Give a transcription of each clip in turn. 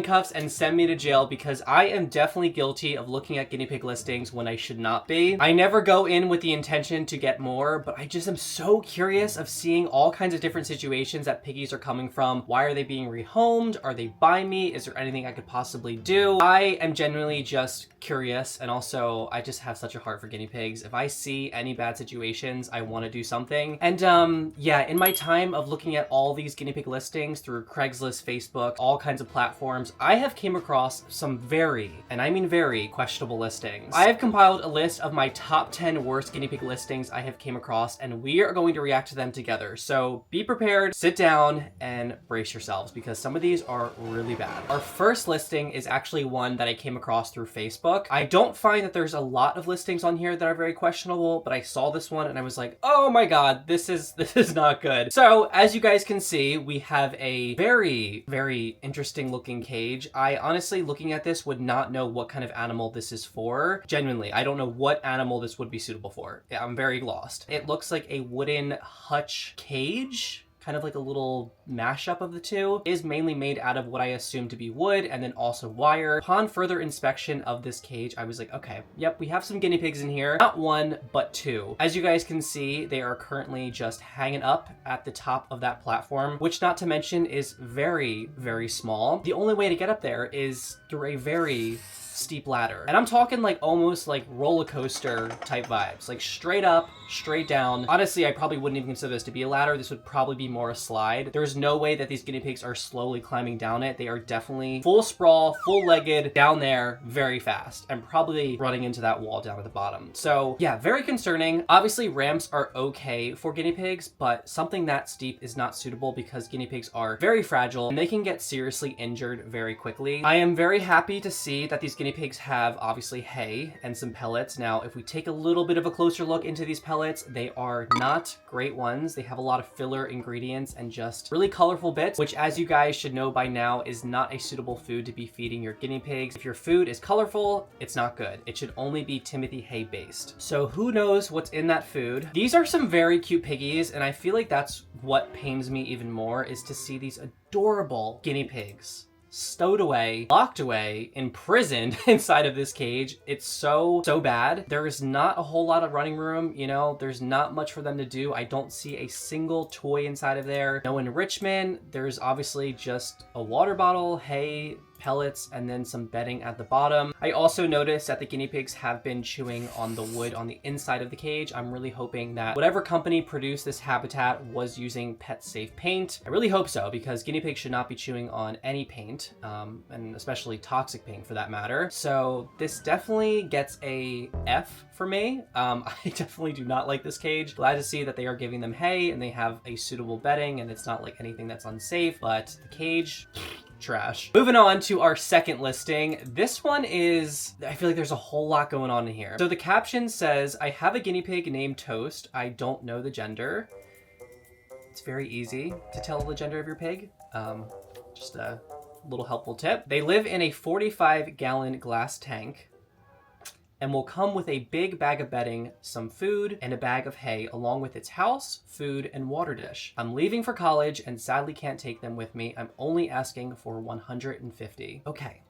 handcuffs and send me to jail because I am definitely guilty of looking at guinea pig listings when I should not be. I never go in with the intention to get more, but I just am so curious of seeing all kinds of different situations that piggies are coming from. Why are they being rehomed? Are they by me? Is there anything I could possibly do? I am genuinely just curious, and also I just have such a heart for guinea pigs. If I see any bad situations, I want to do something. And yeah, in my time of looking at all these guinea pig listings through Craigslist, Facebook, all kinds of platforms, I have came across some very, and I mean very, questionable listings. I have compiled a list of my top 10 worst guinea pig listings I have came across, and we are going to react to them together. So be prepared, sit down, and brace yourselves because some of these are really bad. Our first listing is actually one that I came across through Facebook. I don't find that there's a lot of listings on here that are very questionable, but I saw this one and I was like, oh my god, this is not good. So as you guys can see, we have a very, very interesting looking cage. I honestly, looking at this, would not know what kind of animal this is for. Genuinely, I don't know what animal this would be suitable for. Yeah, I'm very lost. It looks like a wooden hutch cage, kind of like a little mashup of the two. It is mainly made out of what I assume to be wood and then also wire. Upon further inspection of this cage, I was like, okay, yep, we have some guinea pigs in here. Not one, but two. As you guys can see, they are currently just hanging up at the top of that platform, which not to mention is very, very small. The only way to get up there is through a very steep ladder. And I'm talking like almost like roller coaster type vibes, like straight up, straight down. Honestly, I probably wouldn't even consider this to be a ladder. This would probably be more a slide. There's no way that these guinea pigs are slowly climbing down it. They are definitely full sprawl, full legged down there very fast and probably running into that wall down at the bottom. So yeah, very concerning. Obviously ramps are okay for guinea pigs, but something that steep is not suitable because guinea pigs are very fragile and they can get seriously injured very quickly. I am very happy to see that these guinea pigs have obviously hay and some pellets. Now, if we take a little bit of a closer look into these pellets, they are not great ones. They have a lot of filler ingredients and just really colorful bits, which as you guys should know by now is not a suitable food to be feeding your guinea pigs. If your food is colorful, it's not good. It should only be Timothy hay based. So who knows what's in that food? These are some very cute piggies, and I feel like that's what pains me even more, is to see these adorable guinea pigs stowed away, locked away, imprisoned inside of this cage. It's so bad. There is not a whole lot of running room, you know, there's not much for them to do. I don't see a single toy inside of there. No enrichment. There's obviously just a water bottle, hay, pellets, and then some bedding at the bottom. I also noticed that the guinea pigs have been chewing on the wood on the inside of the cage. I'm really hoping that whatever company produced this habitat was using pet safe paint. I really hope so, because guinea pigs should not be chewing on any paint, and especially toxic paint for that matter. So this definitely gets a F for me. I definitely do not like this cage. Glad to see that they are giving them hay and they have a suitable bedding and it's not like anything that's unsafe, but the cage, trash. Moving on to our second listing. This one is, I feel like there's a whole lot going on in here. So the caption says, I have a guinea pig named Toast. I don't know the gender. It's very easy to tell the gender of your pig. Just a little helpful tip. They live in a 45-gallon glass tank and will come with a big bag of bedding, some food, and a bag of hay, along with its house, food, and water dish. I'm leaving for college and sadly can't take them with me. I'm only asking for 150. Okay.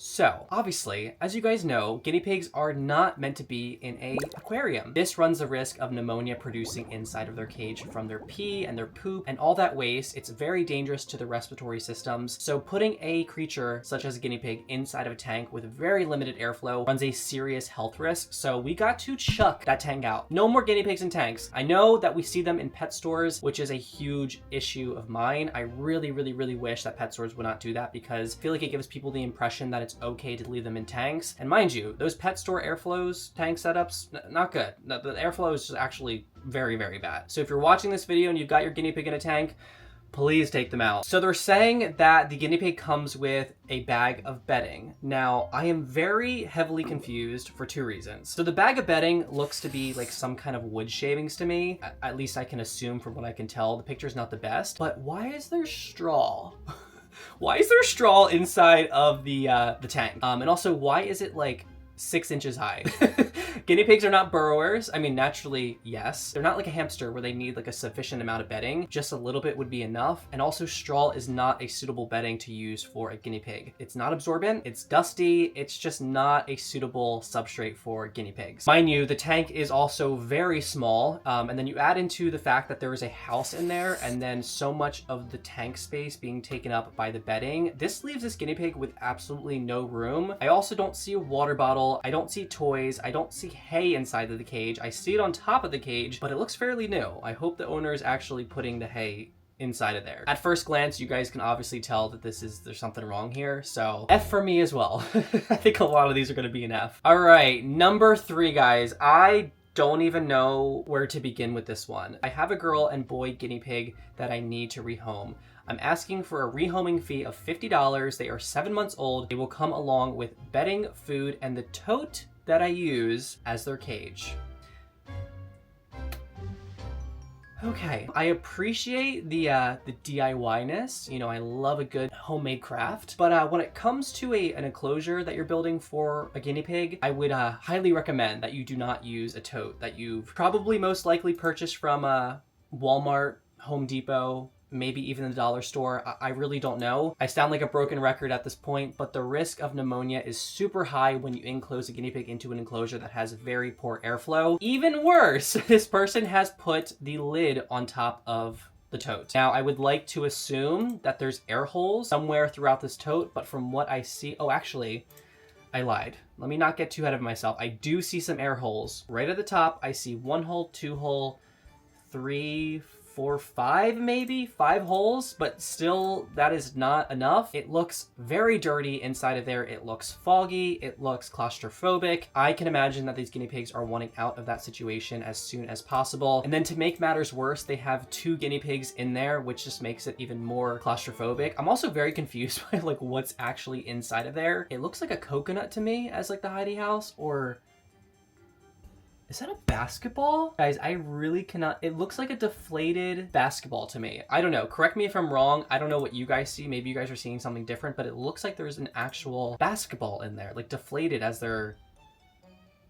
So, obviously, as you guys know, guinea pigs are not meant to be in an aquarium. This runs the risk of pneumonia producing inside of their cage from their pee and their poop and all that waste. It's very dangerous to the respiratory systems. So putting a creature such as a guinea pig inside of a tank with very limited airflow runs a serious health risk. So we got to chuck that tank out. No more guinea pigs in tanks. I know that we see them in pet stores, which is a huge issue of mine. I really, really, really wish that pet stores would not do that, because I feel like it gives people the impression that it's okay to leave them in tanks. And mind you, those pet store airflows, tank setups, not good. The airflow is just actually very, very bad. So if you're watching this video and you've got your guinea pig in a tank, please take them out. So they're saying that the guinea pig comes with a bag of bedding. Now, I am very heavily confused for two reasons. So the bag of bedding looks to be like some kind of wood shavings to me. At least I can assume from what I can tell. The picture's not the best, but why is there straw? Why is there straw inside of the tank? And also, why is it like 6 inches high. Guinea pigs are not burrowers. I mean, naturally, yes. They're not like a hamster where they need like a sufficient amount of bedding. Just a little bit would be enough. And also straw is not a suitable bedding to use for a guinea pig. It's not absorbent, it's dusty, it's just not a suitable substrate for guinea pigs. Mind you, the tank is also very small. And then you add into the fact that there is a house in there and then so much of the tank space being taken up by the bedding. This leaves this guinea pig with absolutely no room. I also don't see a water bottle. I don't see toys. I don't see hay inside of the cage. I see it on top of the cage, but it looks fairly new. I hope the owner is actually putting the hay inside of there. At first glance, you guys can obviously tell that there's something wrong here. So F for me as well. I think a lot of these are going to be an F. All right, number 3, guys. I don't even know where to begin with this one. I have a girl and boy guinea pig that I need to rehome. I'm asking for a rehoming fee of $50. They are 7 months old. They will come along with bedding, food, and the tote that I use as their cage. Okay, I appreciate the DIY-ness. You know, I love a good homemade craft. But when it comes to an enclosure that you're building for a guinea pig, I would highly recommend that you do not use a tote that you've probably most likely purchased from Walmart, Home Depot, maybe even the dollar store. I really don't know. I sound like a broken record at this point, but the risk of pneumonia is super high when you enclose a guinea pig into an enclosure that has very poor airflow. Even worse, this person has put the lid on top of the tote. Now, I would like to assume that there's air holes somewhere throughout this tote, but from what I see, oh, actually, I lied. Let me not get too ahead of myself. I do see some air holes. Right at the top, I see 1 hole, 2 hole, 3, 4, 5, maybe 5 holes, but still that is not enough. It looks very dirty inside of there. It looks foggy. It looks claustrophobic. I can imagine that these guinea pigs are wanting out of that situation as soon as possible. And then to make matters worse, they have 2 guinea pigs in there, which just makes it even more claustrophobic. I'm also very confused by like what's actually inside of there. It looks like a coconut to me as like the hidey house, or is that a basketball? Guys, I really cannot. It looks like a deflated basketball to me. I don't know. Correct me if I'm wrong. I don't know what you guys see. Maybe you guys are seeing something different, but it looks like there's an actual basketball in there, like deflated as their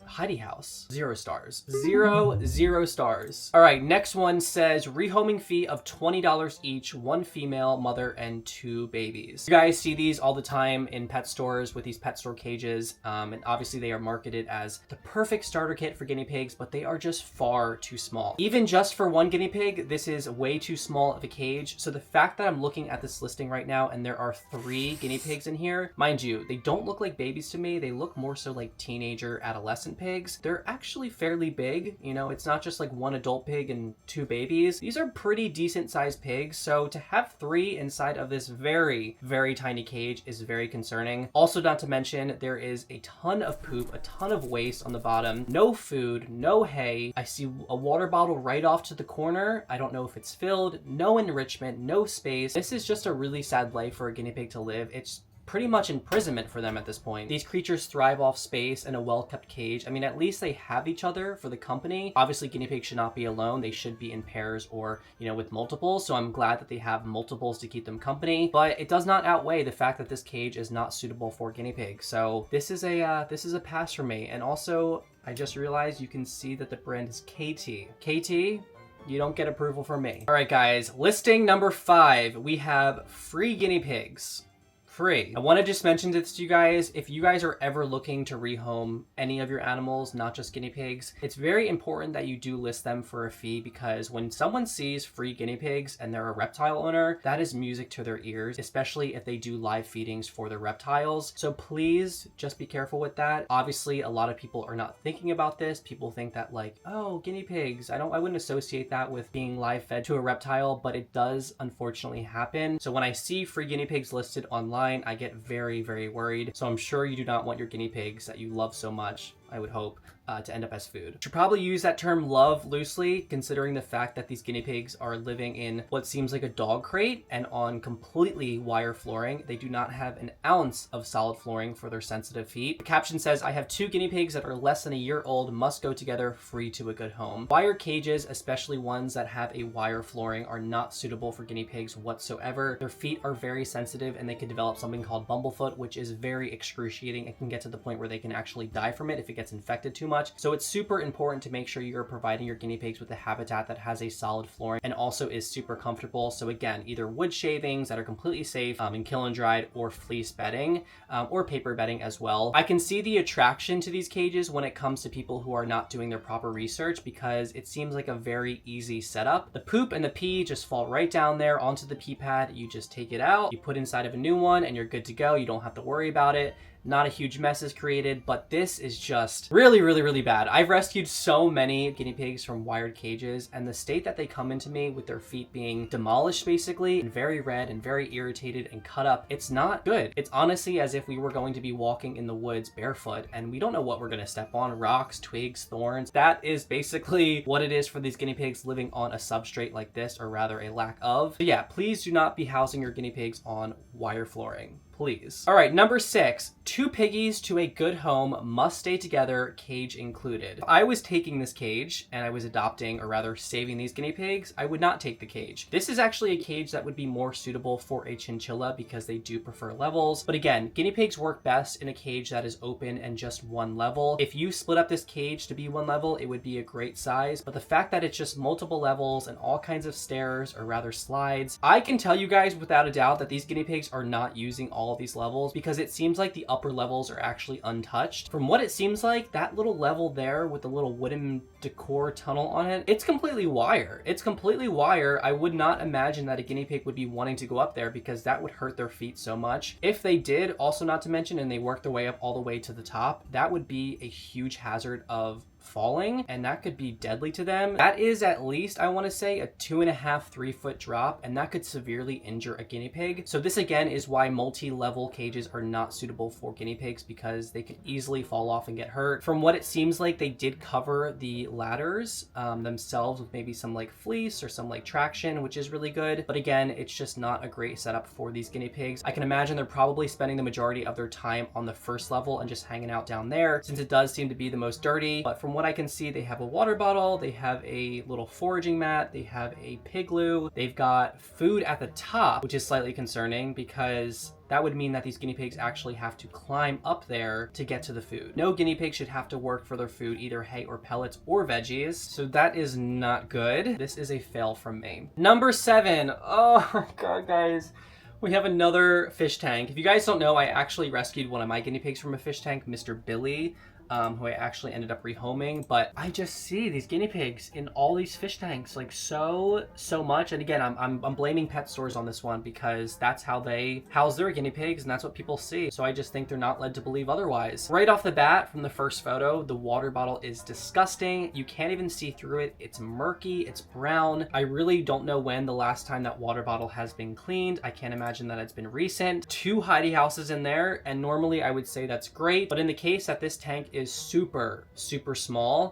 hidey house. 0 stars. 0 stars. All right, next one says rehoming fee of $20 each, 1 female, mother, and 2 babies. You guys see these all the time in pet stores with these pet store cages, and obviously they are marketed as the perfect starter kit for guinea pigs, but they are just far too small. Even just for 1 guinea pig, this is way too small of a cage. So the fact that I'm looking at this listing right now and there are 3 guinea pigs in here, mind you, they don't look like babies to me. They look more so like teenager, adolescent pigs. They're actually fairly big. You know, it's not just like 1 adult pig and 2 babies. These are pretty decent sized pigs. So to have 3 inside of this very, very tiny cage is very concerning. Also, not to mention, there is a ton of poop, a ton of waste on the bottom. No food, no hay. I see a water bottle right off to the corner. I don't know if it's filled. No enrichment, no space. This is just a really sad life for a guinea pig to live. It's pretty much imprisonment for them at this point. These creatures thrive off space and a well-kept cage. I mean, at least they have each other for the company. Obviously, guinea pigs should not be alone. They should be in pairs or, you know, with multiples. So I'm glad that they have multiples to keep them company, but it does not outweigh the fact that this cage is not suitable for guinea pigs. So this is a pass for me. And also, I just realized you can see that the brand is KT. KT, you don't get approval from me. All right, guys, listing number 5, we have free guinea pigs. Free. I want to just mention this to you guys. If you guys are ever looking to rehome any of your animals, not just guinea pigs, it's very important that you do list them for a fee, because when someone sees free guinea pigs and they're a reptile owner, that is music to their ears, especially if they do live feedings for their reptiles. So please just be careful with that. Obviously, a lot of people are not thinking about this. People think that like, oh, guinea pigs, I wouldn't associate that with being live fed to a reptile, but it does unfortunately happen. So when I see free guinea pigs listed online, I get very, very worried. So I'm sure you do not want your guinea pigs that you love so much I would hope, to end up as food. Should probably use that term love loosely, considering the fact that these guinea pigs are living in what seems like a dog crate and on completely wire flooring. They do not have an ounce of solid flooring for their sensitive feet. The caption says, I have 2 guinea pigs that are less than a year old, must go together, free to a good home. Wire cages, especially ones that have a wire flooring, are not suitable for guinea pigs whatsoever. Their feet are very sensitive and they can develop something called bumblefoot, which is very excruciating and can get to the point where they can actually die from it if it gets infected too much. So it's super important to make sure you're providing your guinea pigs with a habitat that has a solid flooring and also is super comfortable. So again, either wood shavings that are completely safe and kill and dried, or fleece bedding, or paper bedding as well. I can see the attraction to these cages when it comes to people who are not doing their proper research, because it seems like a very easy setup. The poop and the pee just fall right down there onto the pee pad. You just take it out, you put inside of a new one, and you're good to go. You don't have to worry about it. Not a huge mess is created, but this is just really, really, really bad. I've rescued so many guinea pigs from wired cages, and the state that they come into me with their feet being demolished basically, and very red and very irritated and cut up, it's not good. It's honestly as if we were going to be walking in the woods barefoot and we don't know what we're going to step on. Rocks, twigs, thorns. That is basically what it is for these guinea pigs living on a substrate like this, or rather a lack of. But yeah, please do not be housing your guinea pigs on wire flooring. Please. All right, number 6, 2 piggies to a good home must stay together, cage included. If I was taking this cage and I was adopting, or rather saving these guinea pigs, I would not take the cage. This is actually a cage that would be more suitable for a chinchilla because they do prefer levels. But again, guinea pigs work best in a cage that is open and just one level. If you split up this cage to be one level, it would be a great size. But the fact that it's just multiple levels and all kinds of stairs, or rather slides, I can tell you guys without a doubt that these guinea pigs are not using all of these levels, because it seems like the upper levels are actually untouched. From what it seems like, that little level there with the little wooden decor tunnel on it, it's completely wire. It's completely wire. I would not imagine that a guinea pig would be wanting to go up there, because that would hurt their feet so much. If they did, also not to mention, and they worked their way up all the way to the top, that would be a huge hazard of falling, and that could be deadly to them. That is at least, I want to say, a 2.5-3 foot drop, and that could severely injure a guinea pig. So this again is why multi-level cages are not suitable for guinea pigs, because they could easily fall off and get hurt. From what it seems like, they did cover the ladders themselves with maybe some like fleece or some like traction, which is really good. But again, it's just not a great setup for these guinea pigs. I can imagine they're probably spending the majority of their time on the first level and just hanging out down there, since it does seem to be the most dirty. But from what I can see, they have a water bottle, they have a little foraging mat, they have a pig loo, they've got food at the top, which is slightly concerning because that would mean that these guinea pigs actually have to climb up there to get to the food. No guinea pig should have to work for their food, either hay or pellets or veggies. So that is not good. This is a fail from me. Number 7. Oh my God, guys. We have another fish tank. If you guys don't know, I actually rescued one of my guinea pigs from a fish tank, Mr. Billy. Who I actually ended up rehoming, but I just see these guinea pigs in all these fish tanks like so much. And again, I'm blaming pet stores on this one, because that's how they house their guinea pigs and that's what people see. So I just think they're not led to believe otherwise. Right off the bat, from the first photo, the water bottle is disgusting. You can't even see through it. It's murky, it's brown. I really don't know when the last time that water bottle has been cleaned. I can't imagine that it's been recent. 2 hidey houses in there, and normally I would say that's great, but in the case that this tank is super small,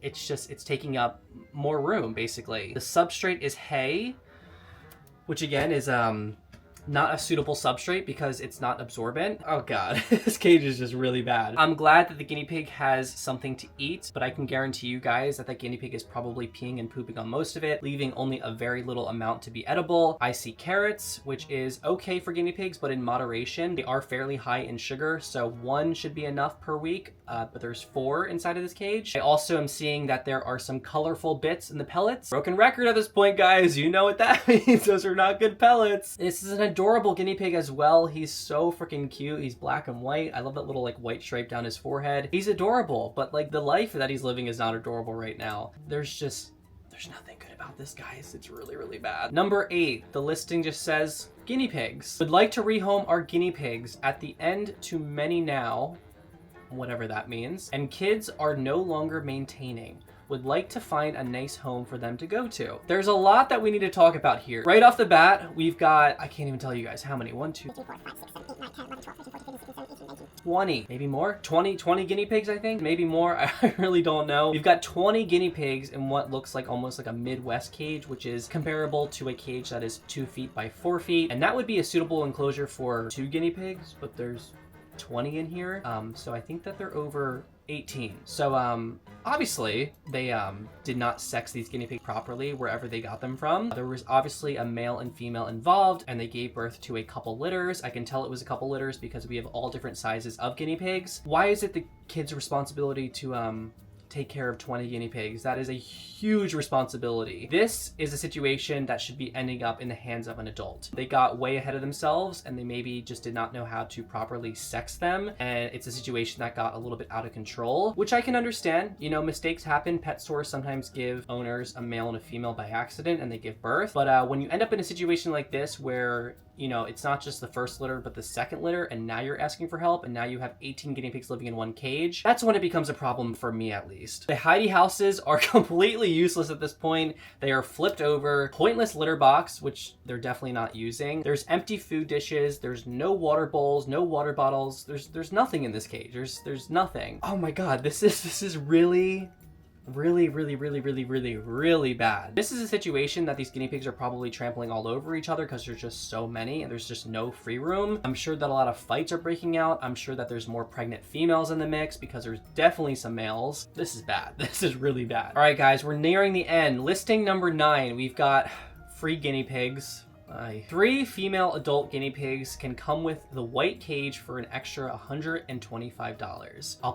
it's taking up more room basically. The substrate is hay, which again is not a suitable substrate because it's not absorbent. Oh God, this cage is just really bad. I'm glad that the guinea pig has something to eat, but I can guarantee you guys that guinea pig is probably peeing and pooping on most of it, leaving only a very little amount to be edible. I see carrots, which is okay for guinea pigs, but in moderation. They are fairly high in sugar, so 1 should be enough per week, but there's 4 inside of this cage. I also am seeing that there are some colorful bits in the pellets. Broken record at this point, guys. You know what that means. Those are not good pellets. This is an adorable guinea pig as well. He's so freaking cute. He's black and white. I love that little like white stripe down his forehead. He's adorable, but like the life that he's living is not adorable right now. There's nothing good about this, guys. It's really bad. Number 8, the listing just says guinea pigs. Would like to rehome our guinea pigs at the end to many now, whatever that means, and kids are no longer maintaining. Would like to find a nice home for them to go to. There's a lot that we need to talk about here. Right off the bat, we've got, I can't even tell you guys how many. 1, 2, 3, 4, 5, 6, 7, 8, 9, 10, 11, 12, 13, 14, 15, 16, 17, 18, 19. 20, maybe more, 20 guinea pigs, I think, maybe more. I really don't know. We've got 20 guinea pigs in what looks like almost like a Midwest cage, which is comparable to a cage that is 2 feet by 4 feet, and that would be a suitable enclosure for 2 guinea pigs, but there's 20 in here. So I think that they're over 18. So obviously they did not sex these guinea pigs properly wherever they got them from. There was obviously a male and female involved, and they gave birth to a couple litters. I can tell it was a couple litters because we have all different sizes of guinea pigs. Why is it the kid's responsibility to take care of 20 guinea pigs? That is a huge responsibility. This is a situation that should be ending up in the hands of an adult. They got way ahead of themselves and they maybe just did not know how to properly sex them, and it's a situation that got a little bit out of control, which I can understand. You know, mistakes happen. Pet stores sometimes give owners a male and a female by accident and they give birth, but when you end up in a situation like this where, you know, it's not just the first litter, but the second litter, and now you're asking for help, and now you have 18 guinea pigs living in one cage, that's when it becomes a problem for me, at least. The hidey houses are completely useless at this point. They are flipped over, pointless litter box, which they're definitely not using. There's empty food dishes. There's no water bowls, no water bottles. There's nothing in this cage. There's nothing. Oh my God, this is really bad. This is a situation that these guinea pigs are probably trampling all over each other because there's just so many and there's just no free room. I'm sure that a lot of fights are breaking out. I'm sure that there's more pregnant females in the mix because there's definitely some males. This is bad. This is really bad. All right, guys, we're nearing the end. Listing number 9, we've got free guinea pigs. 3 female adult guinea pigs can come with the white cage for an extra $125. I'll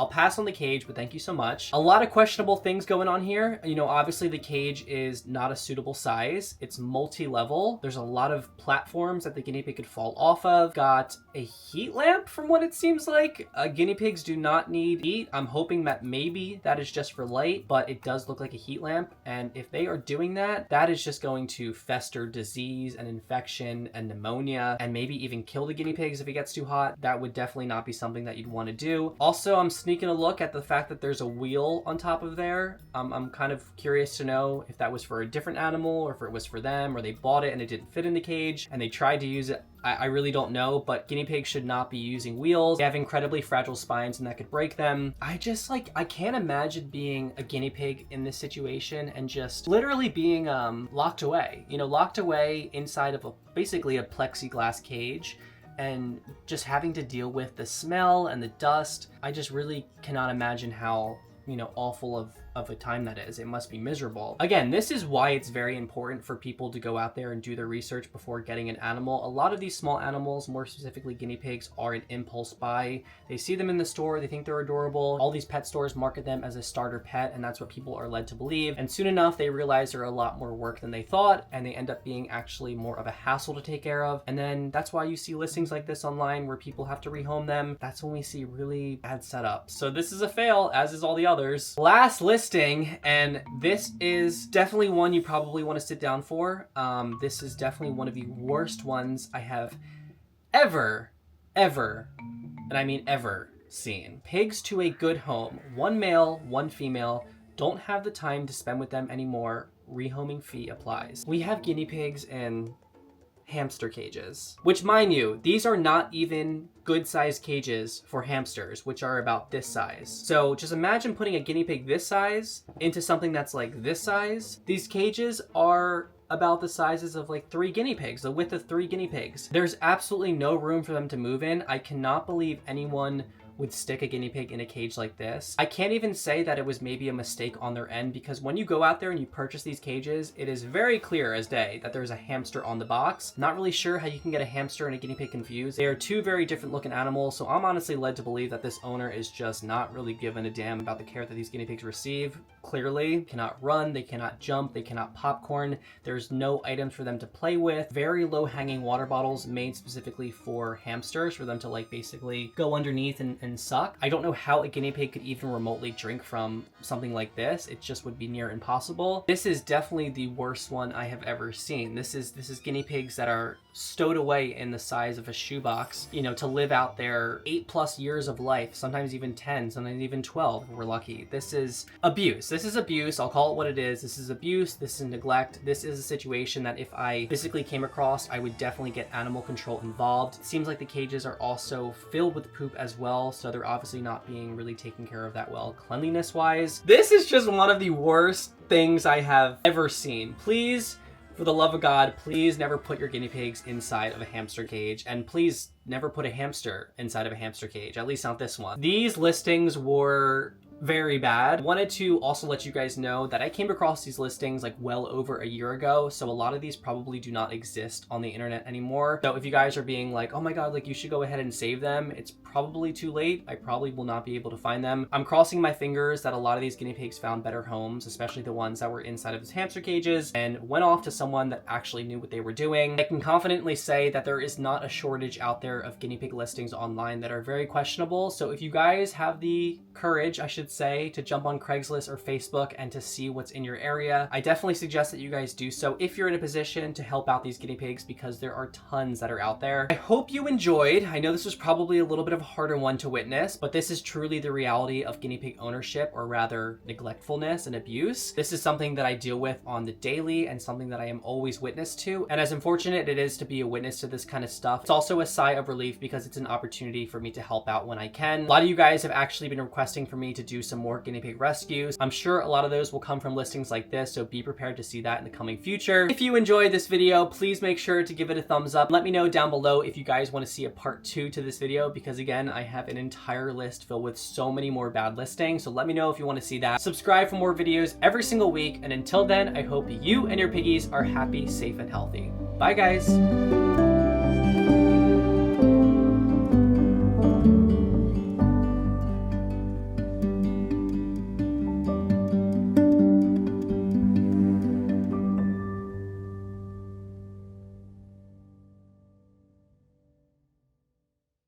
pass on the cage, but thank you so much. A lot of questionable things going on here. You know, obviously the cage is not a suitable size. It's multi-level. There's a lot of platforms that the guinea pig could fall off of. Got a heat lamp from what it seems like. Guinea pigs do not need heat. I'm hoping that maybe that is just for light, but it does look like a heat lamp. And if they are doing that, that is just going to fester disease and infection and pneumonia and maybe even kill the guinea pigs if it gets too hot. That would definitely not be something that you'd want to do. Also, I'm sneaking a look at the fact that there's a wheel on top of there. I'm kind of curious to know if that was for a different animal or if it was for them, or they bought it and it didn't fit in the cage and they tried to use it. I really don't know, but guinea pigs should not be using wheels. They have incredibly fragile spines and that could break them. I can't imagine being a guinea pig in this situation and just literally being locked away, you know, locked away inside of basically a plexiglass cage and just having to deal with the smell and the dust. I just really cannot imagine how, you know, awful of a time that is. It must be miserable. Again, this is why it's very important for people to go out there and do their research before getting an animal. A lot of these small animals, more specifically guinea pigs, are an impulse buy. They see them in the store, they think they're adorable. All these pet stores market them as a starter pet, and that's what people are led to believe. And soon enough, they realize they're a lot more work than they thought, and they end up being actually more of a hassle to take care of. And then that's why you see listings like this online where people have to rehome them. That's when we see really bad setups. So this is a fail, as is all the others. Last listing, and this is definitely one you probably want to sit down for. This is definitely one of the worst ones I have ever, and I mean ever, seen. Pigs to a good home. 1 male, 1 female. Don't have the time to spend with them anymore. Rehoming fee applies. We have guinea pigs in hamster cages, which, mind you, these are not even good sized cages for hamsters, which are about this size. So just imagine putting a guinea pig this size into something that's like this size. These cages are about the sizes of like 3 guinea pigs, the width of 3 guinea pigs. There's absolutely no room for them to move in. I cannot believe anyone would stick a guinea pig in a cage like this. I can't even say that it was maybe a mistake on their end, because when you go out there and you purchase these cages, it is very clear as day that there's a hamster on the box. Not really sure how you can get a hamster and a guinea pig confused. They are 2 very different looking animals, so I'm honestly led to believe that this owner is just not really giving a damn about the care that these guinea pigs receive. Clearly, cannot run, they cannot jump, they cannot popcorn. There's no items for them to play with. Very low hanging water bottles made specifically for hamsters, for them to like basically go underneath and and suck. I don't know how a guinea pig could even remotely drink from something like this. It just would be near impossible. This is definitely the worst one I have ever seen. This is guinea pigs that are stowed away in the size of a shoebox, you know, to live out their 8+ years of life, sometimes even 10, sometimes even 12 if we're lucky. This is abuse. This is abuse. I'll call it what it is. This is abuse. This is neglect. This is a situation that if I physically came across, I would definitely get animal control involved. It seems like the cages are also filled with poop as well, so they're obviously not being really taken care of that well cleanliness wise. This is just one of the worst things I have ever seen. Please, for the love of God, please never put your guinea pigs inside of a hamster cage, and please never put a hamster inside of a hamster cage, at least not this one. These listings were very bad. Wanted to also let you guys know that I came across these listings like well over a year ago, so a lot of these probably do not exist on the internet anymore. So if you guys are being like, oh my god, like you should go ahead and save them, it's probably too late. I probably will not be able to find them. I'm crossing my fingers that a lot of these guinea pigs found better homes, especially the ones that were inside of these hamster cages, and went off to someone that actually knew what they were doing. I can confidently say that there is not a shortage out there of guinea pig listings online that are very questionable. So if you guys have the courage, I should say, to jump on Craigslist or Facebook and to see what's in your area, I definitely suggest that you guys do so if you're in a position to help out these guinea pigs, because there are tons that are out there. I hope you enjoyed. I know this was probably a little bit of a harder one to witness, but this is truly the reality of guinea pig ownership, or rather neglectfulness and abuse. This is something that I deal with on the daily and something that I am always witness to. And as unfortunate it is to be a witness to this kind of stuff, it's also a sigh of relief because it's an opportunity for me to help out when I can. A lot of you guys have actually been requesting for me to do some more guinea pig rescues. I'm sure a lot of those will come from listings like this, so be prepared to see that in the coming future. If you enjoyed this video, please make sure to give it a thumbs up. Let me know down below if you guys want to see a part 2 to this video, because again, I have an entire list filled with so many more bad listings, so let me know if you want to see that. Subscribe for more videos every single week, and until then, I hope you and your piggies are happy, safe, and healthy. Bye guys!